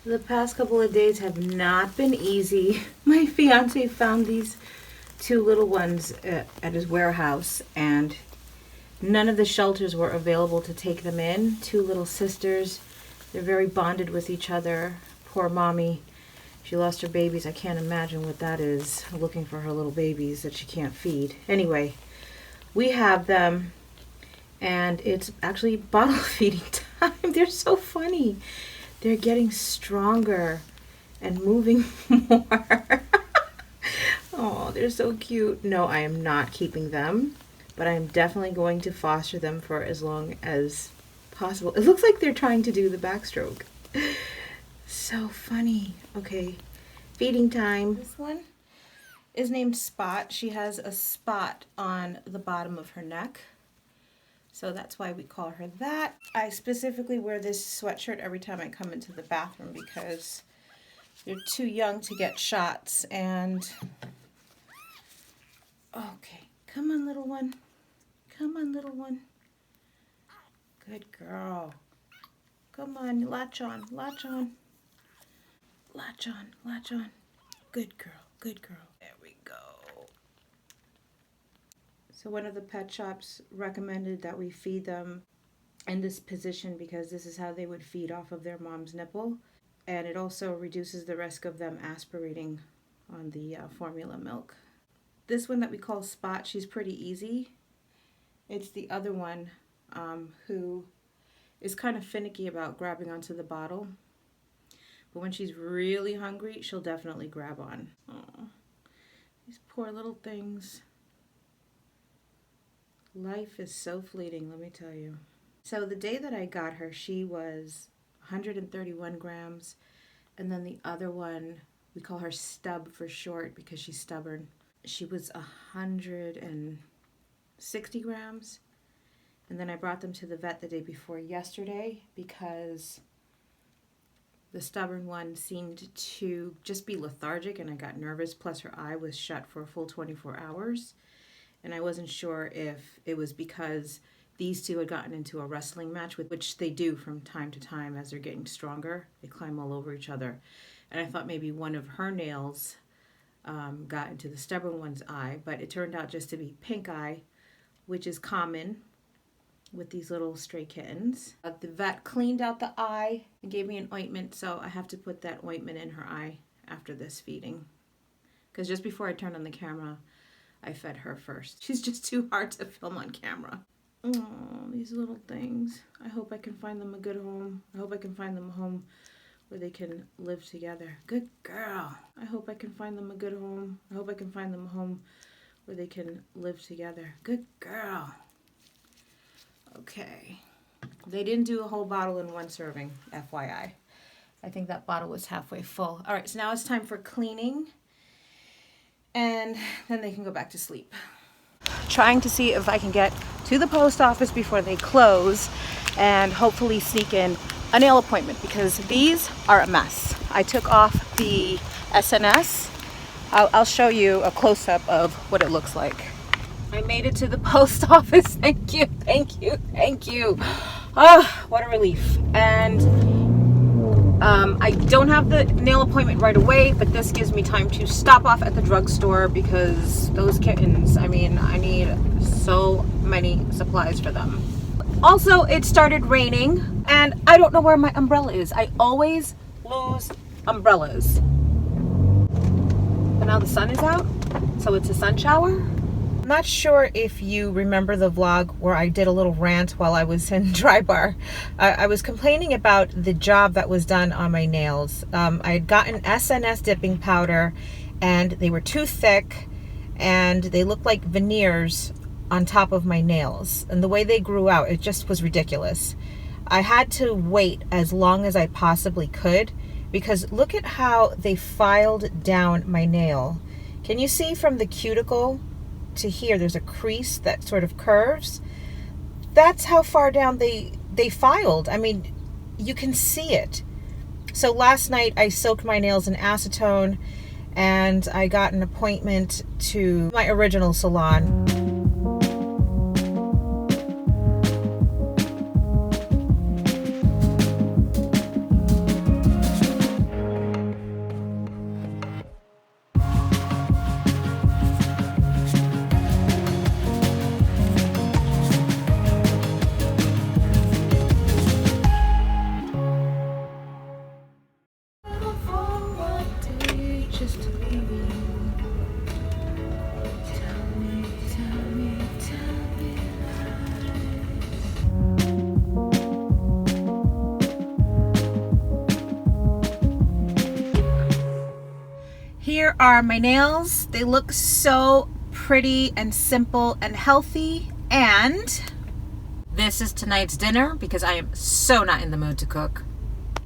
The past couple of days have not been easy. My fiance found these two little ones at his warehouse, and none of the shelters were available to take them in. Two little sisters. They're very bonded with each other. Poor mommy. She lost her babies. I can't imagine what that is, looking for her little babies that she can't feed. Anyway, we have them, and it's actually bottle feeding time. They're so funny. They're getting stronger and moving more. Oh, they're so cute. No, I am not keeping them, but I am definitely going to foster them for as long as possible. It looks like they're trying to do the backstroke. So funny. Okay, feeding time. This one is named Spot. She has a spot on the bottom of her neck, so that's why we call her that. I specifically wear this sweatshirt every time I come into the bathroom because they're too young to get shots. And okay, come on, little one. Come on, little one. Good girl. Come on, latch on, latch on. Latch on, latch on. Good girl, good girl. There we go. So one of the pet shops recommended that we feed them in this position because this is how they would feed off of their mom's nipple. And it also reduces the risk of them aspirating on the formula milk. This one that we call Spot, she's pretty easy. It's the other one who is kind of finicky about grabbing onto the bottle. But when she's really hungry, she'll definitely grab on. Oh, these poor little things. Life is so fleeting, let me tell you. So the day that I got her, she was 131 grams. And then the other one, we call her Stub for short because she's stubborn. She was 160 grams. And then I brought them to the vet the day before yesterday because the stubborn one seemed to just be lethargic and I got nervous. Plus her eye was shut for a full 24 hours. And I wasn't sure if it was because these two had gotten into a wrestling match, which they do from time to time as they're getting stronger. They climb all over each other. And I thought maybe one of her nails got into the stubborn one's eye, but it turned out just to be pink eye, which is common with these little stray kittens. The vet cleaned out the eye and gave me an ointment, so I have to put that ointment in her eye after this feeding. Because just before I turned on the camera, I fed her first. She's just too hard to film on camera. Oh, these little things. I hope I can find them a good home. I hope I can find them a home where they can live together. Good girl. I hope I can find them a good home. I hope I can find them a home where they can live together. Good girl. Okay. They didn't do a whole bottle in one serving, FYI. I think that bottle was halfway full. All right, so now it's time for cleaning. And then they can go back to sleep. Trying to see if I can get to the post office before they close and hopefully sneak in a nail appointment because these are a mess. I took off the SNS. I'll show you a close-up of what it looks like. I made it to the post office. Thank you, thank you, thank you. Oh, what a relief. And I don't have the nail appointment right away, but this gives me time to stop off at the drugstore because those kittens, I mean, I need so many supplies for them. Also, it started raining and I don't know where my umbrella is. I always lose umbrellas. But now the sun is out, so it's a sun shower. I'm not sure if you remember the vlog where I did a little rant while I was in dry bar. I was complaining about the job that was done on my nails. I had gotten SNS dipping powder and they were too thick and they looked like veneers on top of my nails. And the way they grew out, it just was ridiculous. I had to wait as long as I possibly could because look at how they filed down my nail. Can you see from the cuticle to here, there's a crease that sort of curves. That's how far down they filed. I mean, you can see it. So last night I soaked my nails in acetone and I got an appointment to my original salon. Here are my nails. They look so pretty and simple and healthy. And this is tonight's dinner because I am so not in the mood to cook.